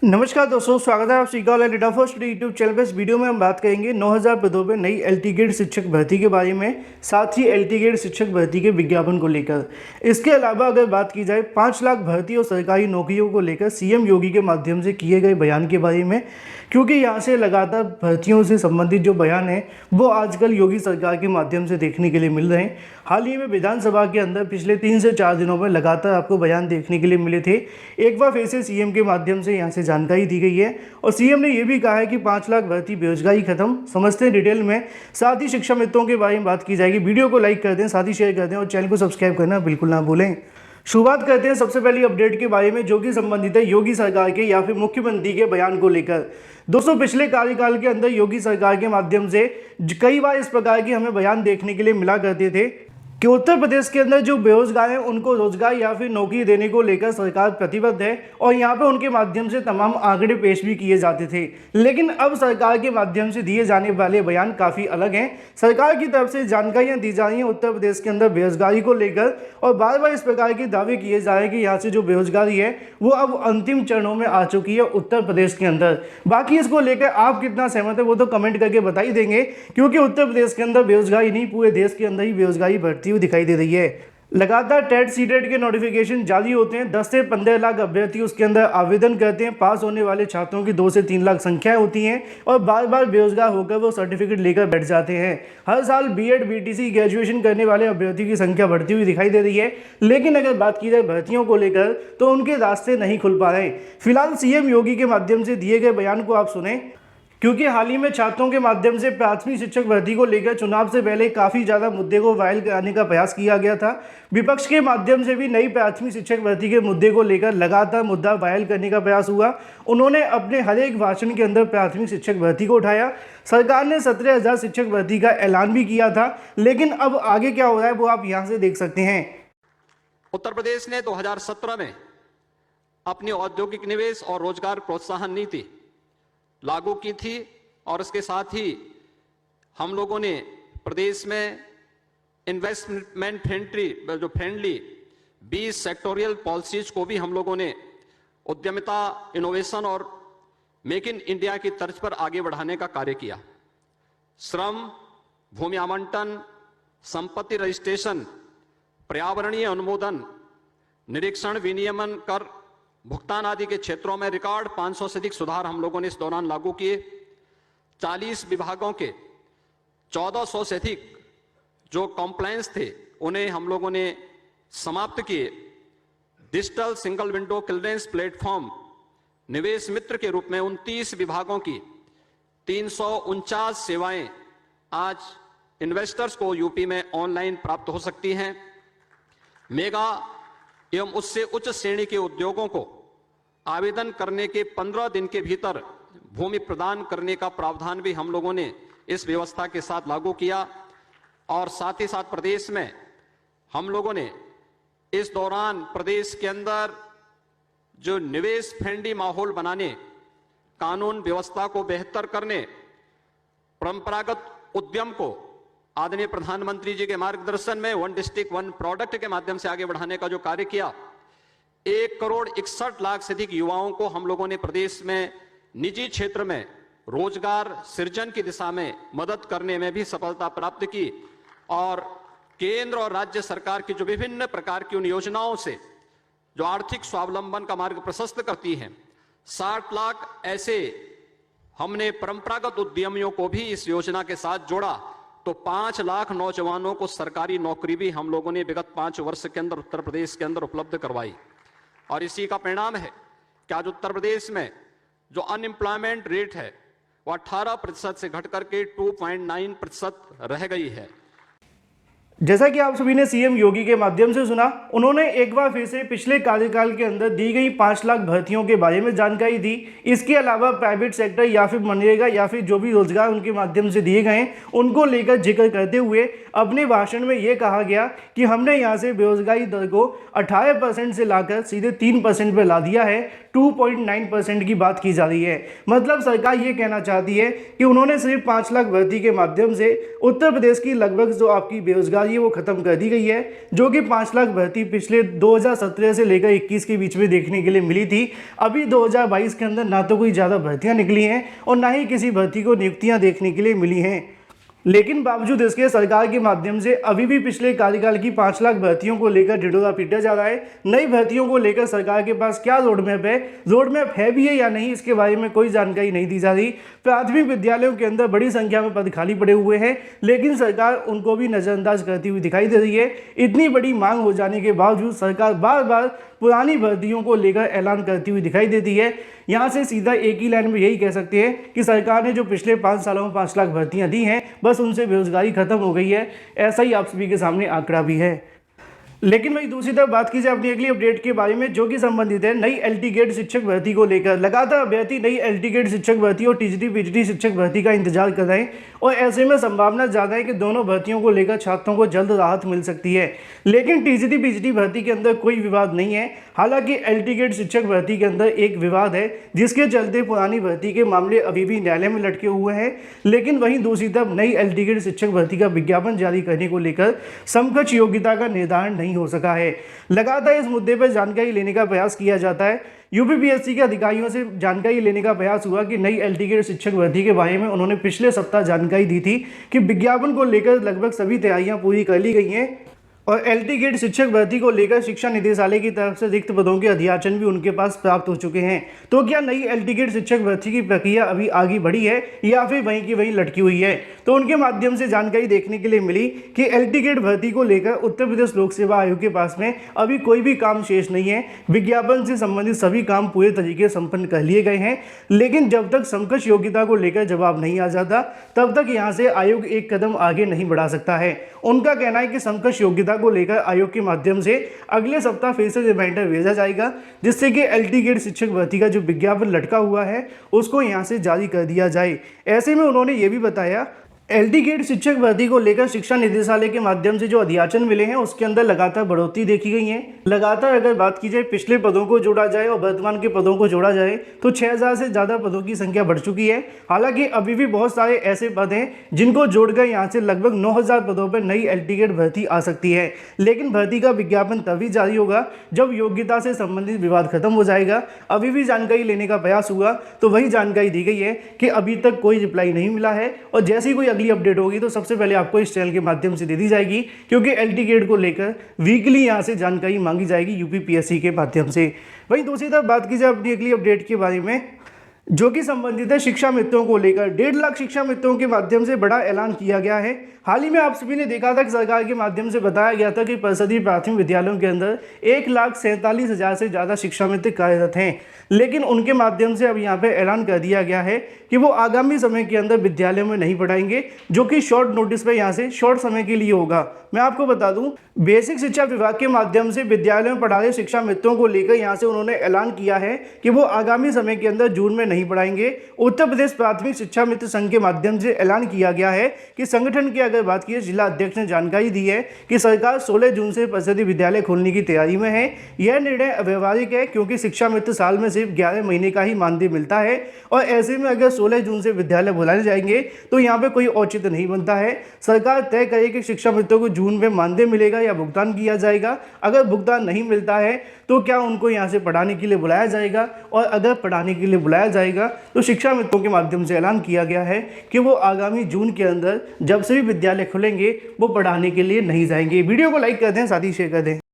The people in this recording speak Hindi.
नमस्कार दोस्तों, स्वागत है आप सभी का डेटा फर्स्ट यूट्यूब चैनल पर। इस वीडियो में हम बात करेंगे 9000 पदों पर नई एलटी ग्रेड शिक्षक भर्ती के बारे में, साथ ही एलटी ग्रेड शिक्षक भर्ती के विज्ञापन को लेकर। इसके अलावा अगर बात की जाए 5 लाख भर्ती और सरकारी नौकरियों को लेकर सीएम योगी के माध्यम से किए गए बयान के बारे में, क्योंकि यहाँ से लगातार भर्तियों से संबंधित जो बयान है वो आजकल योगी सरकार के माध्यम से देखने के लिए मिल रहे हैं। हाल ही में विधानसभा के अंदर पिछले 3 से 4 दिनों में लगातार आपको बयान देखने के लिए मिले थे। एक बार फिर से सीएम के माध्यम से यहाँ से जानकारी दी गई है और सीएम ने यह भी कहा है कि 5 लाख भर्ती, बेरोजगारी खत्म। समझते हैं डिटेल में, साथ ही शिक्षा मित्रों के बारे में बात की जाएगी। वीडियो को लाइक कर दें, साथ ही शेयर कर दें और चैनल को सब्सक्राइब करना बिल्कुल ना भूलें। शुरुआत करते हैं सबसे पहली अपडेट के बारे में, जो कि संबंधित है योगी सरकार के या फिर मुख्यमंत्री के बयान को लेकर। दोस्तों, पिछले कार्यकाल के अंदर योगी सरकार के माध्यम से कई बार इस प्रकार के हमें बयान देखने के लिए मिला करते थे कि उत्तर प्रदेश के अंदर जो बेरोजगार हैं उनको रोजगार या फिर नौकरी देने को लेकर सरकार प्रतिबद्ध है और यहाँ पे उनके माध्यम से तमाम आंकड़े पेश भी किए जाते थे। लेकिन अब सरकार के माध्यम से दिए जाने वाले बयान काफ़ी अलग हैं। सरकार की तरफ से जानकारियाँ दी जा रही हैं उत्तर प्रदेश के अंदर बेरोजगारी को लेकर और बार बार इस प्रकार के दावे किए जा रहे हैं कि यहाँ से जो बेरोजगारी है वो अब अंतिम चरणों में आ चुकी है उत्तर प्रदेश के अंदर। बाकी इसको लेकर आप कितना सहमत है वो तो कमेंट करके बता ही देंगे, क्योंकि उत्तर प्रदेश के अंदर बेरोजगारी नहीं, पूरे देश के अंदर ही बेरोजगारी बढ़ती हुई दिखाई दे रही है। लगातार टेट सीटेट के नोटिफिकेशन जारी होते हैं। 10 से 15 लाख अभ्यर्थी उसके अंदर आवेदन करते हैं। पास होने वाले छात्रों की 2 से 3 लाख संख्याएं होती हैं और बार बार बेरोजगार होकर वो सर्टिफिकेट लेकर बैठ जाते हैं। हर साल बीएड, बीटीसी, ग्रेजुएशन करने वाले अभ्यर्थियों की संख्या बढ़ती हुई दिखाई दे रही है। लेकिन अगर बात की जाए भर्तियों को लेकर तो उनके रास्ते नहीं खुल पा रहे। फिलहाल सीएम योगी के माध्यम से दिए गए बयान को आप सुने, क्योंकि हाल ही में छात्रों के माध्यम से प्राथमिक शिक्षक भर्ती को लेकर चुनाव से पहले काफ़ी ज़्यादा मुद्दे को वायरल कराने का प्रयास किया गया था। विपक्ष के माध्यम से भी नई प्राथमिक शिक्षक भर्ती के मुद्दे को लेकर लगातार मुद्दा वायरल करने का प्रयास हुआ। उन्होंने अपने हर एक भाषण के अंदर प्राथमिक शिक्षक भर्ती को उठाया। सरकार ने 17,000 शिक्षक भर्ती का ऐलान भी किया था, लेकिन अब आगे क्या हो रहा है वो आप यहाँ से देख सकते हैं। उत्तर प्रदेश ने 2017 में अपनी औद्योगिक निवेश और रोजगार प्रोत्साहन नीति लागू की थी और इसके साथ ही हम लोगों ने प्रदेश में इन्वेस्टमेंट फ्रेंडली 20 सेक्टोरियल पॉलिसीज को भी हम लोगों ने उद्यमिता, इनोवेशन और मेक इन इंडिया की तर्ज पर आगे बढ़ाने का कार्य किया। श्रम, भूमि आवंटन, संपत्ति रजिस्ट्रेशन, पर्यावरणीय अनुमोदन, निरीक्षण, विनियमन, कर भुगतान आदि के क्षेत्रों में रिकॉर्ड 500 से अधिक सुधार हम लोगों ने इस दौरान लागू किए। 40 विभागों के 1400 से अधिक जो कॉम्प्लायंस थे उन्हें हम लोगों ने समाप्त किए। Digital single window clearance platform निवेश मित्र के रूप में 29 विभागों की 349 सेवाएं आज इन्वेस्टर्स को यूपी में ऑनलाइन प्राप्त हो सकती हैं। मेगा एवं उससे उच्च श्रेणी के उद्योगों को आवेदन करने के 15 दिन के भीतर भूमि प्रदान करने का प्रावधान भी हम लोगों ने इस व्यवस्था के साथ लागू किया। और साथ ही साथ प्रदेश में हम लोगों ने इस दौरान प्रदेश के अंदर जो निवेश फ्रेंडली माहौल बनाने, कानून व्यवस्था को बेहतर करने, परंपरागत उद्यम को आदरणीय प्रधानमंत्री जी के मार्गदर्शन में 1 डिस्ट्रिक्ट 1 प्रोडक्ट के माध्यम से आगे बढ़ाने का जो कार्य किया, 1,61,00,000 से अधिक युवाओं को हम लोगों ने प्रदेश में निजी क्षेत्र में रोजगार सृजन की दिशा में मदद करने में भी सफलता प्राप्त की। और केंद्र और राज्य सरकार की जो विभिन्न प्रकार की उन योजनाओं से जो आर्थिक स्वावलंबन का मार्ग प्रशस्त करती हैं, 60 लाख ऐसे हमने परंपरागत उद्यमियों को भी इस योजना के साथ जोड़ा। तो 5 लाख नौजवानों को सरकारी नौकरी भी हम लोगों ने विगत 5 वर्ष के अंदर उत्तर प्रदेश के अंदर उपलब्ध करवाई। और इसी का परिणाम है कि आज उत्तर प्रदेश में जो अनएम्प्लॉयमेंट रेट है वो 18% से घट करके 2.9% रह गई है। जैसा कि आप सभी ने सीएम योगी के माध्यम से सुना, उन्होंने एक बार फिर से पिछले कार्यकाल के अंदर दी गई 5 लाख भर्तियों के बारे में जानकारी दी। इसके अलावा प्राइवेट सेक्टर या फिर मनरेगा या फिर जो भी रोजगार उनके माध्यम से दिए गए उनको लेकर जिक्र करते हुए अपने भाषण में ये कहा गया कि हमने यहाँ से बेरोजगारी दर को 18% से लाकर सीधे 3% पर ला दिया है। 2.9% की बात की जा रही है। मतलब सरकार ये कहना चाहती है कि उन्होंने सिर्फ 5 लाख भर्ती के माध्यम से उत्तर प्रदेश की लगभग जो आपकी बेरोजगारी है वो खत्म कर दी गई है, जो कि 5 लाख भर्ती पिछले 2017 से लेकर 21 के बीच में देखने के लिए मिली थी। अभी 2022 के अंदर ना तो कोई ज़्यादा भर्तियां निकली हैं और ना ही किसी भर्ती को नियुक्तियां देखने के लिए मिली हैं। लेकिन बावजूद इसके सरकार के माध्यम से अभी भी पिछले कार्यकाल की 5 लाख भर्तियों को लेकर ढिढोरा पीटा जा रहा है। नई भर्तियों को लेकर सरकार के पास क्या रोड मैप है भी है या नहीं, इसके बारे में कोई जानकारी नहीं दी जा रही। प्राथमिक विद्यालयों के अंदर बड़ी संख्या में पद खाली पड़े हुए हैं, लेकिन सरकार उनको भी नज़रअंदाज करती हुई दिखाई दे रही है। इतनी बड़ी मांग हो जाने के बावजूद सरकार बार बार पुरानी भर्तियों को लेकर ऐलान करती हुई दिखाई देती है। यहाँ से सीधा एक ही लाइन में यही कह सकते हैं कि सरकार ने जो पिछले 5 सालों में 5 लाख भर्तियाँ दी हैं, बस उनसे बेरोजगारी खत्म हो गई है। ऐसा ही आप सभी के सामने आंकड़ा भी है। लेकिन वही दूसरी तरफ बात की जाए अपनी अगली अपडेट के बारे में, जो कि संबंधित है नई एलटी गेट शिक्षक भर्ती को लेकर। लगातार अभ्यर्थी नई एलटी गेट शिक्षक भर्ती और टीजीटी पीजीटी शिक्षक भर्ती का इंतजार कर रहे हैं और ऐसे में संभावना ज़्यादा है कि दोनों भर्तियों को लेकर छात्रों को जल्द राहत मिल सकती है। लेकिन टीजीटी पीजीटी भर्ती के अंदर कोई विवाद नहीं है। हालांकि एलटी गेट शिक्षक भर्ती के अंदर एक विवाद है, जिसके चलते पुरानी भर्ती के मामले अभी भी न्यायालय में लटके हुए हैं। लेकिन वहीं दूसरी तरफ नई एलटी गेट शिक्षक भर्ती का विज्ञापन जारी करने को लेकर समकक्ष योग्यता का निर्धारण नहीं हो सका है। लगातार इस मुद्दे पर जानकारी लेने का प्रयास किया जाता है। यूपीपीएससी के अधिकारियों से जानकारी लेने का प्रयास हुआ कि नई एलटी गेट शिक्षक भर्ती के बारे में उन्होंने पिछले सप्ताह जानकारी दी थी कि विज्ञापन को लेकर लगभग सभी तैयारियां पूरी कर ली गई हैं और एलटी गेट शिक्षक भर्ती को लेकर शिक्षा निदेशालय की तरफ से रिक्त पदों के अध्याचन भी उनके पास प्राप्त हो चुके हैं। तो क्या नई एलटी गेट शिक्षक भर्ती की प्रक्रिया अभी आगे बढ़ी है या फिर वहीं की वहीं लटकी हुई है? तो उनके माध्यम से जानकारी देखने के लिए मिली कि एलटी गेट भर्ती को लेकर उत्तर प्रदेश लोक सेवा आयोग के पास में अभी कोई भी काम शेष नहीं है। विज्ञापन से संबंधित सभी काम पूरे तरीके से संपन्न कर लिए गए हैं, लेकिन जब तक समकक्ष योग्यता को लेकर जवाब नहीं आ जाता तब तक यहाँ से आयोग एक कदम आगे नहीं बढ़ा सकता है। उनका कहना है कि समकक्ष योग्यता को लेकर आयोग के माध्यम से अगले सप्ताह फिर से रिमाइंडर भेजा जाएगा, जिससे कि एलटी गेट शिक्षक भर्ती का जो विज्ञापन लटका हुआ है उसको यहां से जारी कर दिया जाए। ऐसे में उन्होंने ये भी बताया एलटी गेट शिक्षक भर्ती को लेकर शिक्षा निदेशालय के माध्यम से जो अध्याचन मिले हैं उसके अंदर लगातार बढ़ोतरी देखी गई है। लगातार अगर बात की जाए पिछले पदों को जोड़ा जाए और वर्तमान के पदों को जोड़ा जाए तो 6000 से ज़्यादा पदों की संख्या बढ़ चुकी है। हालांकि अभी भी बहुत सारे ऐसे पद हैं जिनको जोड़कर यहाँ से लगभग 9000 पदों पर नई एलटी गेट भर्ती आ सकती है। लेकिन भर्ती का विज्ञापन तभी जारी होगा जब योग्यता से संबंधित विवाद खत्म हो जाएगा। अभी भी जानकारी लेने का प्रयास हुआ तो वही जानकारी दी गई है कि अभी तक कोई रिप्लाई नहीं मिला है और जैसी कोई अगली अपडेट होगी तो सबसे पहले आपको इस चैनल के माध्यम से दे दी जाएगी, क्योंकि एलटी गेट को लेकर वीकली यहां से जानकारी मांगी जाएगी यूपीपीएससी के माध्यम से। वहीं दूसरी तरफ बात की जाए अपनी अगली अपडेट के बारे में, जो कि संबंधित है शिक्षा मित्रों को लेकर। 1.5 लाख शिक्षा मित्रों के माध्यम से बड़ा ऐलान किया गया है। हाल ही में आप सभी ने देखा था कि सरकार के माध्यम से बताया गया था कि परिषदीय प्राथमिक विद्यालयों के अंदर 1,47,000 से ज़्यादा शिक्षा मित्र कार्यरत हैं। लेकिन उनके माध्यम से अब यहाँ पे ऐलान कर दिया गया है कि वो आगामी समय के अंदर विद्यालयों में नहीं पढ़ाएंगे, जो कि शॉर्ट नोटिस पे यहाँ से शॉर्ट समय के लिए होगा। मैं आपको बता दूं, बेसिक शिक्षा विभाग के माध्यम से विद्यालयों में पढ़ा रहे शिक्षा मित्रों को लेकर यहाँ से उन्होंने ऐलान किया है कि वो आगामी समय के अंदर जून में नहीं पढ़ाएंगे। उत्तर प्रदेश प्राथमिक शिक्षा मित्र संघ के माध्यम से ऐलान किया गया है कि संगठन की अगर बात की, जिला अध्यक्ष ने जानकारी दी है कि सरकार 16 जून से परिषदीय विद्यालय खोलने की तैयारी में है। यह निर्णय अव्यवहारिक है, क्योंकि शिक्षा मित्र साल में सिर्फ 11 महीने का ही मानदेय मिलता है और ऐसे में अगर 16 जून से विद्यालय बुलाए जाएंगे तो यहाँ पे कोई औचित्य नहीं बनता है। सरकार तय करे कि शिक्षा मित्रों को जून में मानदेय मिलेगा या भुगतान किया जाएगा। अगर भुगतान नहीं मिलता है तो क्या उनको यहाँ से पढ़ाने के लिए बुलाया जाएगा, और अगर पढ़ाने के लिए बुलाया जाएगा तो शिक्षा मित्रों के माध्यम से ऐलान किया गया है कि वो आगामी जून के अंदर जब से भी विद्यालय खुलेंगे वो पढ़ाने के लिए नहीं जाएंगे। वीडियो को लाइक कर दें, साथ ही शेयर कर दें।